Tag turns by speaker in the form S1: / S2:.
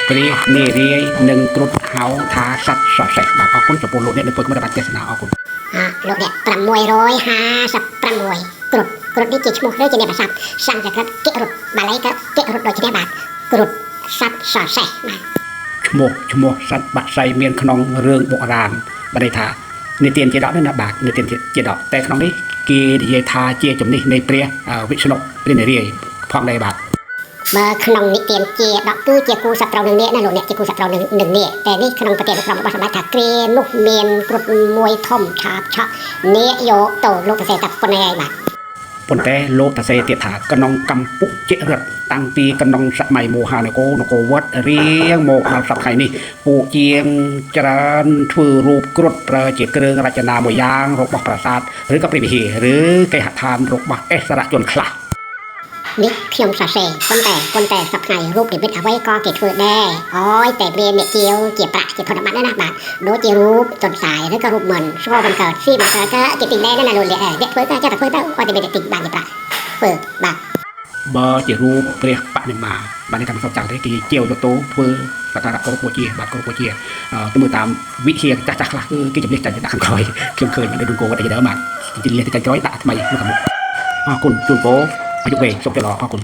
S1: ព្រីនេរីនឹងគ្រុតហៅថាសัตว์សសេះបាទអរគុណចំពោះលោកអ្នកដែលធ្វើមកបានទេសនាអរគុណ
S2: លោកអ្នក656គ្រុតនេះជាឈ្មោះឬជាអ្នកប្រសាទសំស្ក្រឹតកិរុតបាលីក៏កិរុតដូចគ្នាបាទគ្រុតសัตว์សសេះបាទ
S1: ឈ្មោះសត្វបាក់សៃមានក្នុងរឿងបុរាណបានន័យថានិទានជាដកនេះណាបាទនិទានជាដកតែក្នុងនេះគេនិយាយថាជាជំនិះនៃព្រះវិស្ណុព្រះនារីផងដែរបាទ
S2: បើក្នុងនិទានជាដកគឺជាគូសត្រូវនឹងនាគណាលោកអ្នកជាគូសត្រូវនឹងនាគតែនេះក្នុងប្រទេសរបស់សម្ដេចថាគ្រានោះមានគ្រុឌមួយធំឆាបឆក់នាគយកទៅលោកប្រសេតាប៉ុណ្ណេះហើយបាទ
S1: ប៉ុន្តែលោកតសេទៀតថាក្នុងកម្ពុជារដ្ឋតាំងពីក្នុងសម័យមហានគរវត្តរៀងមកដល់សប្តាហ៍នេះពួកជាងច្រើនធ្វើរូបគ្រុឌប្រើជាគ្រឿងរចនាមួយយ៉ាងរបស់ប្រាសាទឬក៏ព្រះវិហារឬគេហដ្ឋានរបស់អិសរាជជនខ្លះ
S2: នេះខ្ញុំសរសេរប៉ុន្តែសប្តាហ៍រូបនិមិត្តអ្វីក៏គេធ្វើដែរអើយតែព្រានអ្នកជាវជាប្រាក់ជាធនបត្តិណាបាទដូចជារូបចន្ទសាយឬក៏រូបមិនស្គាល់បង្កើតស៊ីបង្កើតក៏ជាទីដែរណាលោកអ្នកធ្វើទៅចាតែធ្វើទៅអត់តែមានទីបានជាប្រាក់ធ្វើបាទ
S1: បើជារូបព្រះបដិមាបានតាមសពចាំទេគេជាវទៅធ្វើសក្ការៈគោរពបូជាបាទគោរពបូជាទៅមើលតាមវិហារចាស់ខ្លះគឺគេជំនះតែដាក់ខាងក្រោយខ្ញុំឃើញនៅក្នុងគោវត្តតែដើមបាទជំនះតែក្រោយដាក់ថ្មីនៅខាងមុខអរគុណជូនពរអាយុវែងសុខចិត្តល្អអរគុណ